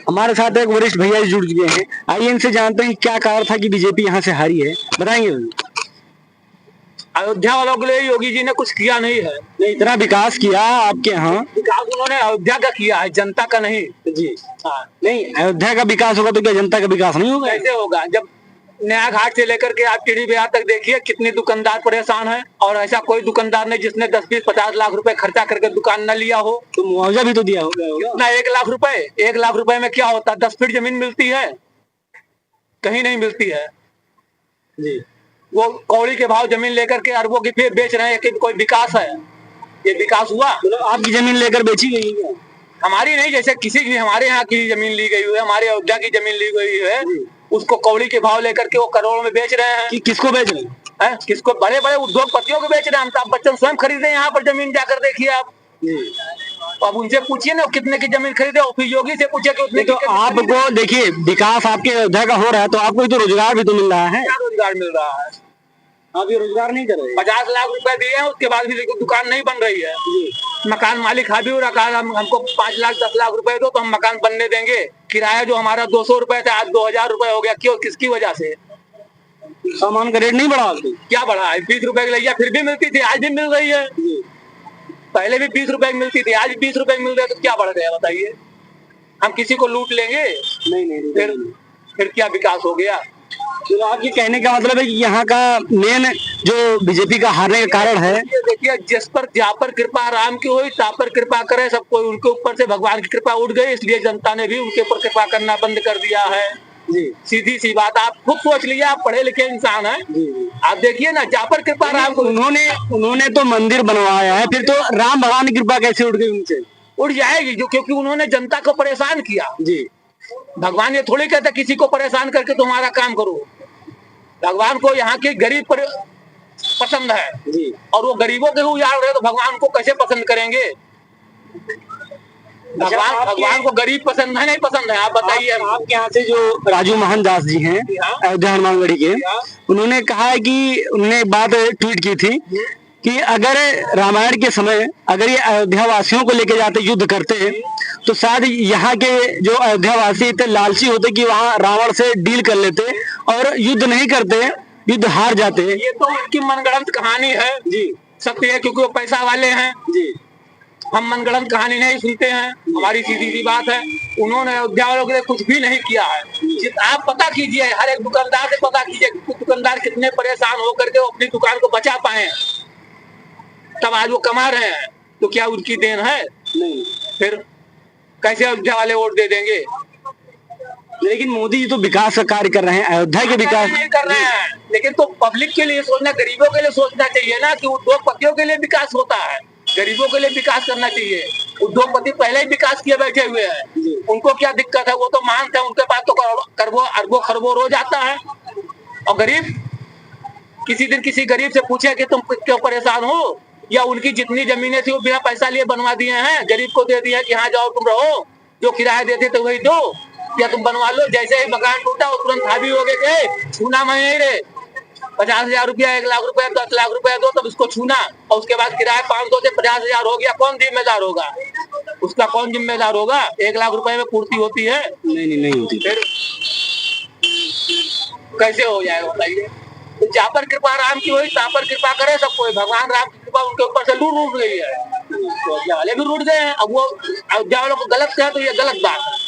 हमारे साथ एक वरिष्ठ भैया जी जुड़ गए हैं, आइए इनसे जानते हैं क्या कारण था कि बीजेपी यहाँ से हारी है, बताएंगे। अयोध्या वालों के लिए योगी जी ने कुछ किया नहीं है। नहीं, इतना विकास किया आपके यहाँ। विकास उन्होंने अयोध्या का किया है, जनता का नहीं। जी हाँ, नहीं अयोध्या का विकास होगा तो क्या जनता का विकास नहीं होगा? कैसे होगा जब नया घाट से लेकर के आप टीडी बिहार तक देखिए कितने दुकानदार परेशान है, और ऐसा कोई दुकानदार नहीं जिसने 10-20-50 लाख रुपए खर्चा करके दुकान न लिया हो। तो मुआवजा भी तो दिया होगा ना 1 लाख रुपए, 1 लाख रुपए में क्या होता है? 10 फीट जमीन मिलती है, कहीं नहीं मिलती है जी। वो कौड़ी के भाव जमीन लेकर के अरबों की फिर बेच रहे हैं कि कोई विकास है? ये विकास हुआ? मतलब आपकी जमीन लेकर बेची गई है? हमारी नहीं, जैसे किसी की हमारे यहाँ की जमीन ली गई हुई है, हमारे अयोध्या की जमीन ली गई है, उसको कौड़ी के भाव लेकर के वो करोड़ों में बेच रहे हैं। किसको बेच रहे हैं? किसको? बड़े बड़े उद्योगपतियों को बेच रहे हैं। अमिताभ बच्चन स्वयं खरीदे यहाँ पर जमीन, जाकर देखिए आप। अब उनसे पूछिए ना कितने की जमीन खरीदे, और फिर योगी से पूछिए कि उतने तो आपको देखिए विकास आपके अयोध्या का हो रहा है तो आपको तो रोजगार भी तो मिल रहा है। क्या रोजगार मिल रहा है? आप ये रोजगार नहीं कर रहे। 50 लाख रुपए दिए हैं, उसके बाद भी दुकान नहीं बन रही है। मकान मालिक हावी हो रखा है, हमको 5 लाख 10 लाख रुपए दो तो हम मकान बनने देंगे। किराया जो हमारा 200 रुपए था आज 2000 रुपए हो गया। क्यों? किसकी वजह से? सामान का रेट नहीं बढ़ा? क्या बढ़ा है? 20 रुपए की लिया फिर भी मिलती थी, आज भी मिल रही है। पहले भी 20 रुपए की मिलती थी, आज भी 20 रुपए की मिल रही है, तो क्या बढ़ गया बताइए? हम किसी को लूट लेंगे? नहीं। फिर क्या विकास हो गया? तो आपके कहने का मतलब है कि यहाँ का मेन जो बीजेपी का हारने का कारण है, देखिए जिस पर जहाँ पर कृपा राम की हुई ता पर कृपा करे सब कोई, उनके ऊपर से भगवान की कृपा उठ गई, इसलिए जनता ने भी उनके ऊपर कृपा करना बंद कर दिया है। जी सीधी सी बात, आप खुद सोच लीजिए, आप पढ़े लिखे इंसान हैं। आप देखिए ना, जहाँ पर कृपा राम को, उन्होंने तो मंदिर बनवाया है, फिर तो राम भगवान की कृपा कैसे उठ गई उनसे? उड़ जाएगी जो, क्योंकि उन्होंने जनता को परेशान किया। जी, भगवान ये थोड़ी कहते किसी को परेशान करके तुम्हारा काम करो। भगवान को यहाँ के गरीब पसंद है जी, और वो गरीबों के उजाड़ रहे तो भगवान को कैसे पसंद करेंगे? भगवान को गरीब पसंद है नहीं पसंद है? आप बताइए। आपके यहाँ से जो राजू मोहन दास जी हैं अयोध्या हनुमानगढ़ी के, उन्होंने कहा है कि उन्होंने एक बात ट्वीट की थी कि अगर रामायण के समय अगर ये अयोध्या वासियों को लेके जाते युद्ध करते तो शायद यहाँ के जो अयोध्या वासी इतने लालची होते कि वहाँ रावण से डील कर लेते और युद्ध नहीं करते, युद्ध हार जाते। ये तो उनकी मनगढ़ंत कहानी है जी, सत्य है, क्योंकि वो पैसा वाले हैं जी। हम मनगढ़ंत कहानी नहीं सुनते हैं, हमारी सीधी सी बात है। उन्होंने अयोध्या वालों के लिए कुछ भी नहीं किया है। आप पता कीजिए, हर एक दुकानदार से पता कीजिए दुकानदार कितने परेशान होकर के अपनी दुकान को बचा पाए, तब आज वो कमा रहे हैं। तो क्या उनकी देन है? नहीं। फिर कैसे अयोध्या वाले वोट दे देंगे? लेकिन मोदी जी तो विकास का कार्य कर रहे हैं, अयोध्या के विकास नहीं कर रहे हैं। लेकिन तो पब्लिक के लिए सोचना, गरीबों के लिए सोचना चाहिए ना, कि उद्योगपतियों के लिए विकास होता है, गरीबों के लिए विकास करना चाहिए। उद्योगपति पहले ही विकास किए बैठे हुए हैं, उनको क्या दिक्कत है? वो तो मानते हैं, उनके पास तो करोड़ों अरबों खरबों रोज आता है। और गरीब, किसी दिन किसी गरीब से पूछे कि तुम क्यों परेशान हो, या उनकी जितनी जमीनें थी वो बिना पैसा लिए बनवा दिए हैं, गरीब को दे दिए कि हाँ जाओ तुम रहो, जो किराया देते थे वही दो, या तुम बनवा लो। जैसे ही मकान टूटा वो तुरंत हावी हो गए, छूना मैं नहीं रे, 50,000 रुपया 1 लाख रुपया 10 लाख रुपया दो तब इसको छूना, और उसके बाद किराया 500 से 50,000 हो गया। कौन जिम्मेदार होगा उसका? कौन जिम्मेदार होगा? 1 लाख रुपए में पूर्ति होती है? नहीं होती। फिर कैसे हो जाएगा बताइए? तो जहाँ पर कृपा राम की हुई तहाँ पर कृपा करे सब कोई। भगवान राम की कृपा उनके ऊपर से रूठ गई है, अयोध्या वाले भी रूठ गए हैं। अब वो अयोध्या वालों को गलत कहे तो ये गलत बात है।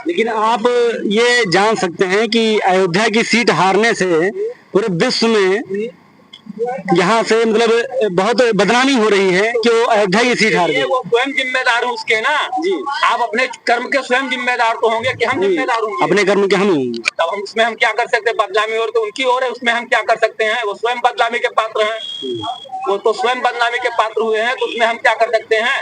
लेकिन आप ये जान सकते हैं कि अयोध्या की सीट हारने से पूरे विश्व में यहाँ से मतलब बहुत बदनामी हो रही है कि वो अयोध्या की सीट हार गई। वो स्वयं जिम्मेदार है उसके ना जी। आप अपने कर्म के स्वयं जिम्मेदार तो होंगे कि हम जिम्मेदार होंगे? अपने कर्म के हम होंगे। तब हम उसमें हम क्या कर सकते हैं? बदनामी हो तो उनकी हो रही है, उसमें हम क्या कर सकते हैं? वो स्वयं बदनामी के पात्र हैं, वो तो स्वयं बदनामी के पात्र हुए हैं, तो उसमें हम क्या कर सकते हैं?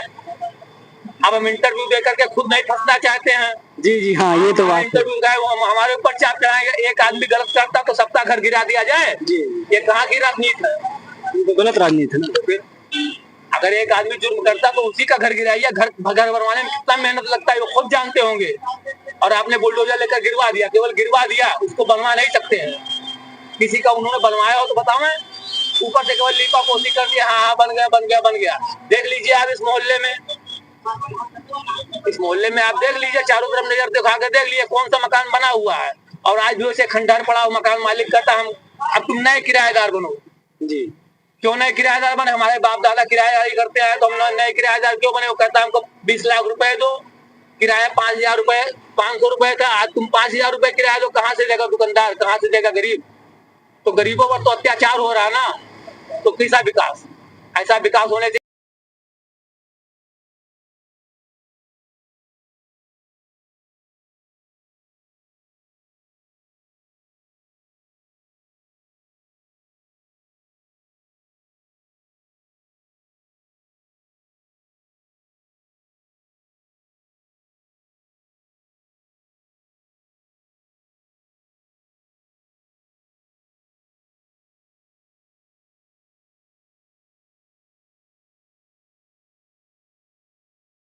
अब हम इंटरव्यू दे करके खुद नहीं फंसना चाहते हैं। जी हाँ, ये तो बात इंटरव्यू गए वो हमारे ऊपर चाप चढ़ाएंगे। एक आदमी गलत करता तो सबका घर गिरा दिया जाए जी। ये कहाँ की राजनीति है? ये तो गलत राजनीति है ना। तो फिर अगर एक आदमी जुर्म करता तो उसी का घर गिराइए। घर बनवाने में कितना मेहनत लगता है वो खुद जानते होंगे, और आपने बुलडोजर लेकर गिरवा दिया, केवल गिरवा दिया, उसको बनवा नहीं सकते हैं। किसी का उन्होंने बनवाया हो तो बताओ, मैं ऊपर से केवल लीपा पोती कर दिया, हाँ बन गया। देख लीजिए आप इस मोहल्ले में इस मोहल्ले में आप देख लीजिए, चारों तरफ नजर दिखा के देख लीजिए कौन सा मकान बना हुआ है, और आज भी उसे खंडहर पड़ा हुआ मकान मालिक कहता हम अब तुम नए किराएदार बनो। जी। क्यों नए किराएदार बने? हमारे बाप दादा किराएदारी करते आए, तो हम नए किराएदार क्यों बने? वो कहता हमको 20 लाख रुपए दो, किराया 5,000 रुपए, 500 रुपए था, आज तुम 5,000 रुपए किराया दो, कहाँ से देगा दुकानदार, कहाँ से देगा गरीब? तो गरीबों पर तो अत्याचार हो रहा है ना। तो कैसा विकास? ऐसा विकास होने चाहिए।